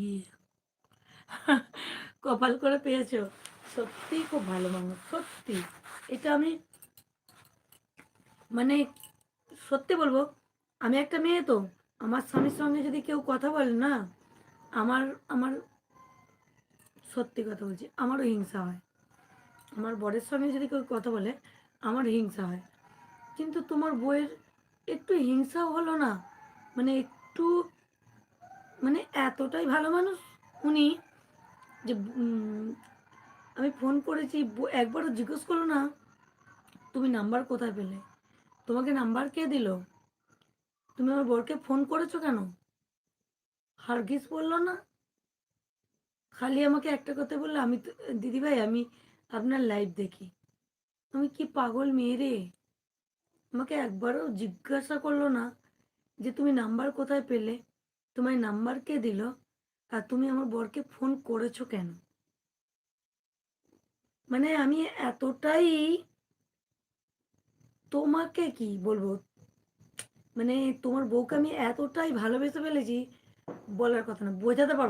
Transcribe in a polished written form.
গিয়ে। কপাল করে পেয়েছো। সত্যিই খুব ভালো মানুষ, সত্যি। এটা আমি মানে সত্যি বলবো, আমি একটা মেয়ে তো, আমার স্বামীর সঙ্গে যদি কেউ কথা বলে না, আমার আমার সত্যি কথা বলছি, আমারও হিংসা হয়। আমার বরের সঙ্গে যদি কেউ কথা বলে, আমার হিংসা হয়। কিন্তু তোমার বউয়ের একটু হিংসাও হলো না, মানে একটু, মানে এতটাই ভালো মানুষ উনি, যে আমি ফোন করেছি, একবারও জিজ্ঞেস করলো না তুমি নাম্বার কোথায় পেলে, তোমাকে নাম্বার কে দিল, তুমি আমার বরকে ফোন করেছো কেন, হারগিজ বললো না। খালি আমাকে একটা কথা বললো, আমি তো দিদিভাই আমি আপনার লাইভ দেখি। আমি কি পাগল মেয়ে রে, আমাকে একবারও জিজ্ঞাসা করলো না যে তুমি নাম্বার কোথায় পেলে, তোমার নাম্বার কে দিল, আর তুমি আমার বরকে ফোন করেছো কেন। মানে আমি এতটাই, তোমাকে কি বলবো, মানে তোমার বউকে আমি এতটাই ভালোবেসে ফেলেছি, বলার কথা না, বোঝাতে পারবো